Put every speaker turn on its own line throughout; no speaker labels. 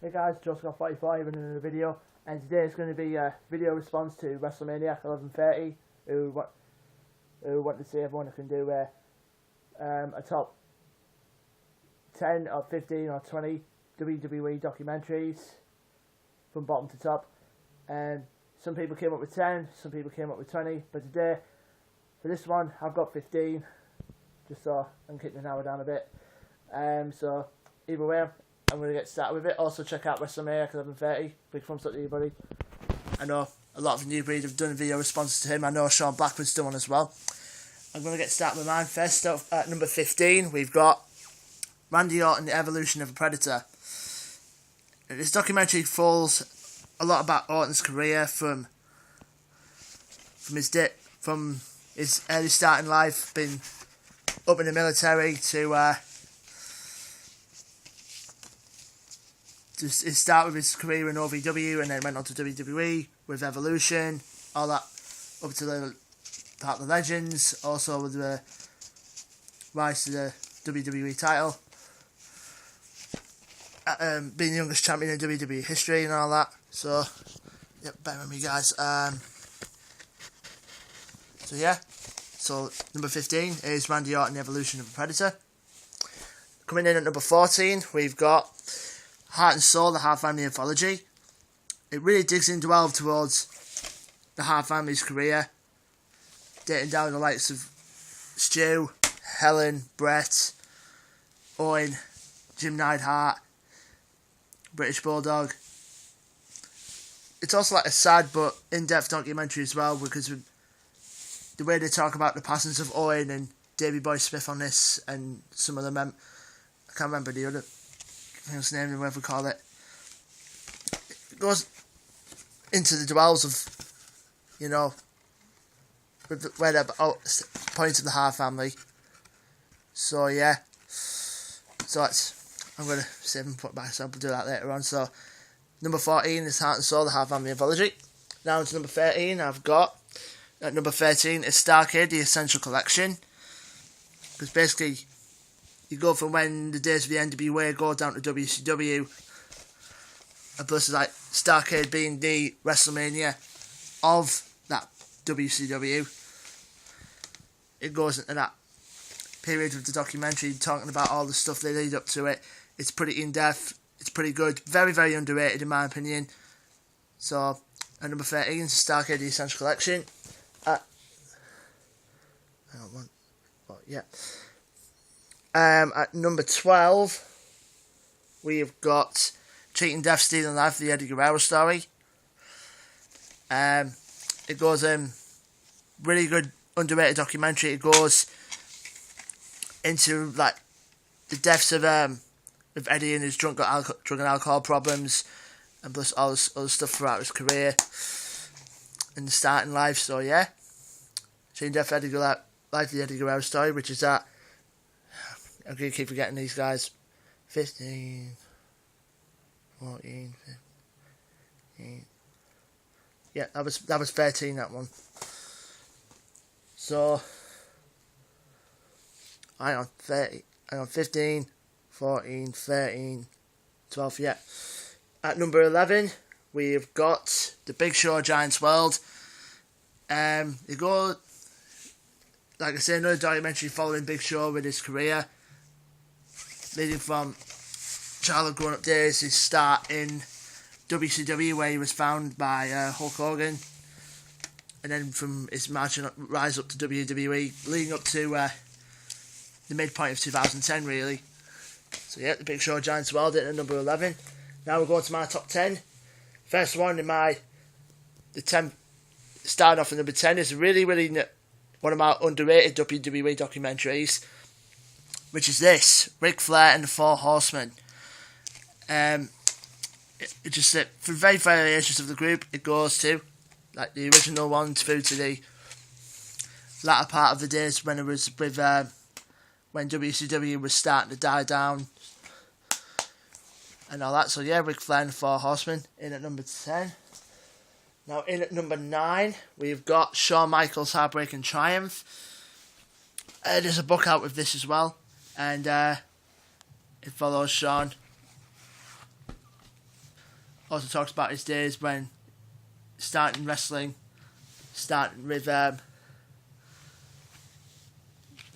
Hey guys, Joe45 in another video, and today is going to be a video response to WrestleMania 1130. Who want to see everyone who can do a top 10 or 15 or 20 WWE documentaries from bottom to top. And some people came up with 10, some people came up with 20, but today, for this one, I've got 15, just so I'm keeping the hour down a bit. So either way, I'm going to get started with it. Also check out WrestleMania 1130. Big thumbs up to you, buddy. I know a lot of the new breed have done video responses to him. I know Sean Blackwood's done one as well. I'm going to get started with mine first. So at number 15, we've got Randy Orton, The Evolution of a Predator. This documentary falls a lot about Orton's career from his early start in life, being up in the military to start with his career in OVW, and then went on to WWE with Evolution, all that up to the part of the Legends, also with the rise to the WWE title, being the youngest champion in WWE history and all that. So, yep, bear with me, guys. So number 15 is Randy Orton, The Evolution of a Predator. Coming in at number 14, we've got Heart and Soul, the Hart Family Anthology. It really digs in well towards the Hart family's career, dating down the likes of Stu, Helen, Brett, Owen, Jim Neidhart, British Bulldog. It's also like a sad but in-depth documentary as well, because of the way they talk about the passings of Owen and Davey Boy Smith on this, and some of the I can't remember the other thing's name, or whatever we call it. It goes into the dwells of, where they're points of the Hart family. So yeah, I'm going to save and put back, so I'll do that later on. So number 14 is Heart and Soul, the Hart Family Anthology. Now to number 13, I've got, at number 13 is Starrcade, the Essential Collection. Because basically, you go from when the days of the NWA go down to WCW, and plus like Starrcade being the WrestleMania of that WCW. It goes into that period of the documentary, talking about all the stuff they lead up to it. It's pretty in-depth, it's pretty good, very, very underrated in my opinion. So, at number 13 is Starrcade, the Essential Collection. At number 12, we've got Cheating Death, Stealing Life, the Eddie Guerrero story. It goes really good, underrated documentary. It goes into like the deaths of Eddie and his drug and alcohol problems, and plus all this other stuff throughout his career and the starting life. So yeah, Cheating Death, Eddie Guerrero, Life, the Eddie Guerrero story, which is that. I'm going to keep forgetting these guys. 15, 14, 15. Yeah, that was 13, that one. So, hang on, 15, 14, 13, 12, yeah. At number 11, we've got The Big Show, Giant's World. You go, like I say, another documentary following Big Show with his career, leading from childhood growing up days, his start in WCW, where he was found by Hulk Hogan, and then from his rise up to WWE, leading up to the midpoint of 2010, really. So yeah, The Big Show, Giant's World at number 11. Now we're going to my top 10. First one in the 10, starting off at number 10, is really, really one of my underrated WWE documentaries, which is this, Ric Flair and the Four Horsemen. It just, for very variations of the group, it goes to, like the original one through to the latter part of the days when it was with, when WCW was starting to die down and all that. So yeah, Ric Flair and the Four Horsemen in at number 10. Now in at number 9, we've got Shawn Michaels' Heartbreaking Triumph. There's a book out with this as well. And it follows Shawn Also talks about his days when starting wrestling, starting with the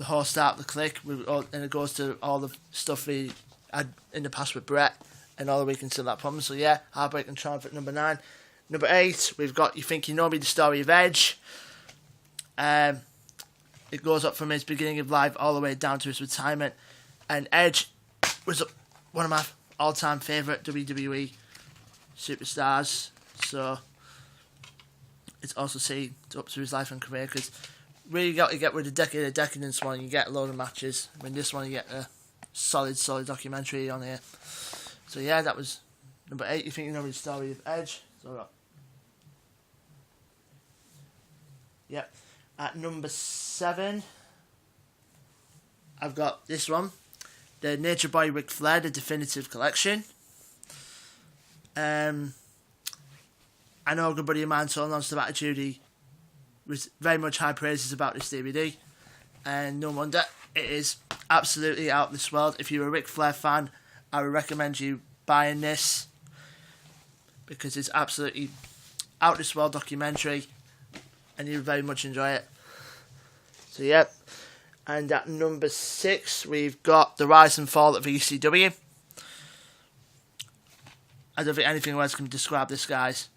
whole start of the Click, and it goes to all the stuff he had in the past with Brett and all the weakness of that problem. So yeah, Heartbreak and Triumph at number 9. Number 8, we've got You Think You Know Me, the story of Edge. It goes up from his beginning of life all the way down to his retirement. And Edge was one of my all-time favourite WWE superstars. So it's also seen up to his life and career, because really got to get rid of Decade of Decadence one, you get a load of matches. I mean, this one you get a solid documentary on here. So yeah, that was number 8. You Think You Know Me, the story of Edge. So yep. At number 7, I've got this one, the Nature Boy Ric Flair, the Definitive Collection. I know a good buddy of mine, so on to Attitude, he was very much high praises about this DVD, and no wonder, it is absolutely out of this world. If you're a Ric Flair fan, I would recommend you buying this, because it's absolutely out of this world documentary, and you'll very much enjoy it. So yep. And at number 6, we've got The Rise and Fall of ECW. I don't think anything else can describe this, guys.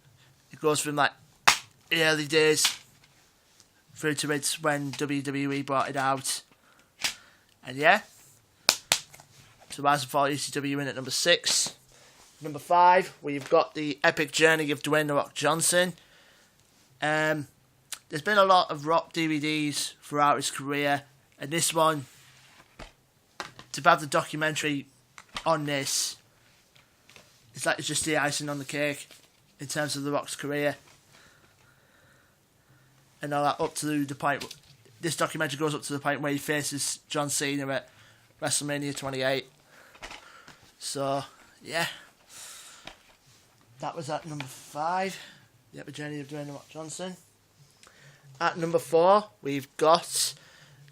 It goes from like the early days through to it's when WWE brought it out. And yeah, so Rise and Fall of ECW in at number 6. Number 5, we've got The Epic Journey of Dwayne "The Rock" Johnson. There's been a lot of Rock DVDs throughout his career, and this one, to have the documentary on this, it's like it's just the icing on the cake in terms of The Rock's career. And all that up to the point, this documentary goes up to the point where he faces John Cena at WrestleMania 28. So, yeah. That was at number 5, The Epic Journey of Dwayne "The Rock" Johnson. At number 4, we've got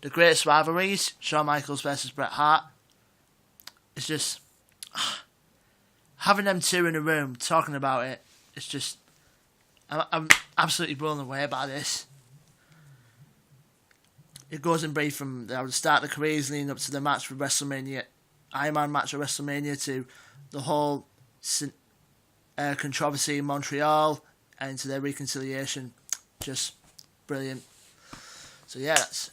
The Greatest Rivalries, Shawn Michaels versus Bret Hart. It's just, having them two in a room talking about it, it's just, I'm absolutely blown away by this. It goes in brief from the start of the careers leading up to the match for WrestleMania, Iron Man match at WrestleMania, to the whole controversy in Montreal and to their reconciliation. Just brilliant. So yeah, that's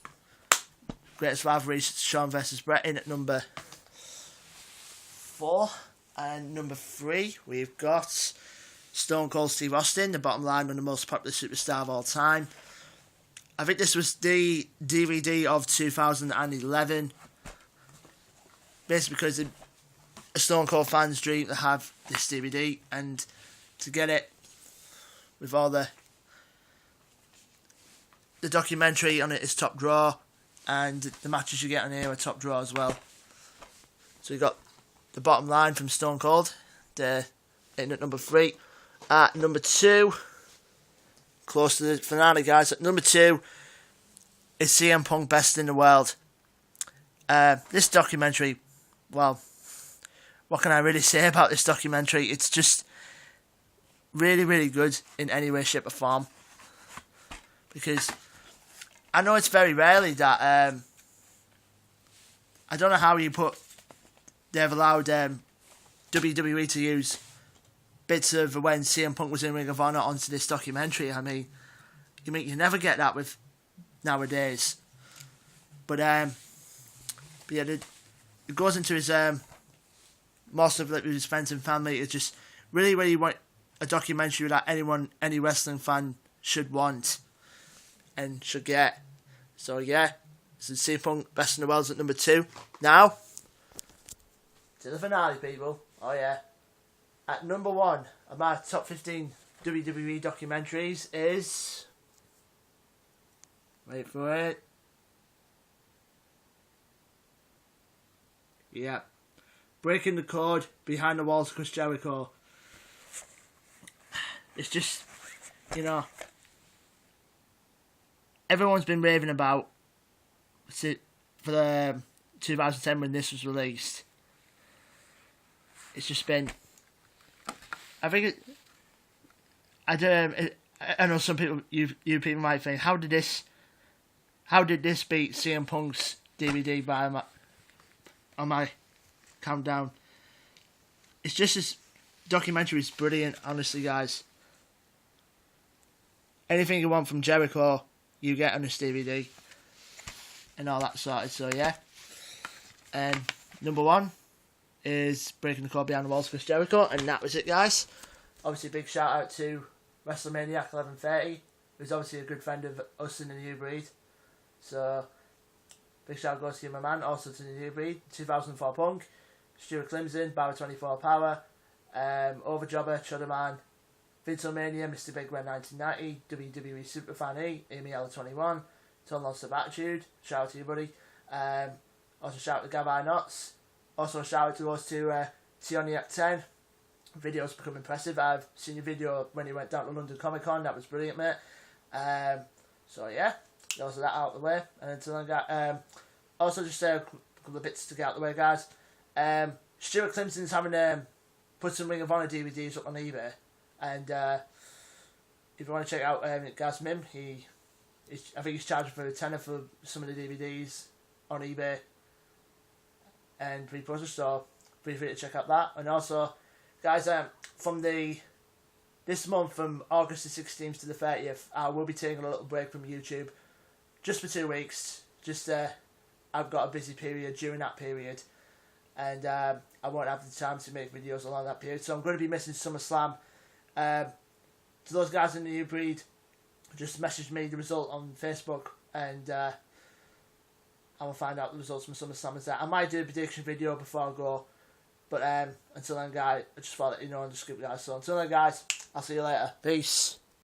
Greatest Rivalries, Shawn versus Bret in at number 4. And number 3, we've got Stone Cold Steve Austin, The Bottom Line, on the most popular superstar of all time. I think this was the DVD of 2011. Basically because a Stone Cold fan's dream to have this DVD, and to get it with all the documentary on it is top draw, and the matches you get on here are top draw as well. So you got The Bottom Line from Stone Cold, in at number 3. At number 2, close to the finale, guys. At number 2 is CM Punk, Best in the World. This documentary, well, what can I really say about this documentary? It's just really, really good in any way, shape or form. Because I know it's very rarely that, I don't know how they've allowed WWE to use bits of when CM Punk was in Ring of Honor onto this documentary. I mean, you never get that with nowadays. But yeah, it goes into his most of his friends and family. It's just really, really want a documentary that any wrestling fan should want and should get. So yeah, this is CM Punk, Best in the World at number 2. Now, to the finale, people. Oh yeah. At number 1 of my top 15 WWE documentaries is... Wait for it. Yeah. Breaking the Code, Behind the Walls, Chris Jericho. It's just, everyone's been raving about it for the 2010 when this was released. It's just been I think I know some people, you people might think, how did this beat CM Punk's DVD on my countdown? It's just this documentary is brilliant, honestly, guys. Anything you want from Jericho, you get on this DVD, and all that sorted. So yeah, and number 1 is Breaking the Code Behind the Walls for Jericho, and that was it, guys. Obviously, big shout out to wrestlemanic1130, who's obviously a good friend of us in the New Breed. So, big shout out goes to my man, also to the New Breed, 2004 Punk, Stuart Clemson, Barra 24 Power, Overjobber, Chudderman, Vincelmania, Mr. Big Red 1990, WWE Superfan E, Amy Ella 21, Ton Lost of Attitude, shout out to you, buddy. Also shout out to Gavi Knots. Also shout out to us to Tioniac 10. Video's become impressive. I've seen your video when you went down to London Comic Con. That was brilliant, mate. So yeah, also that out of the way. And until I got also just a couple of bits to get out of the way, guys. Stuart Clemson's having put some Ring of Honor DVDs up on eBay, and if you want to check out Gaz Mim, I think he's charging for a tenner for some of the DVDs on eBay and pre-processed, so feel free to check out that. And also, guys, from this month, from August the 16th to the 30th, I will be taking a little break from YouTube, just for 2 weeks. Just I've got a busy period during that period, and I won't have the time to make videos along that period, so I'm going to be missing SummerSlam. To those guys in the New Breed, just message me the result on Facebook, and I will find out the results from SummerSlam. I might do a prediction video before I go, but until then, guys, I just thought that, you know, on the script, guys. So until then, guys, I'll see you later. Peace.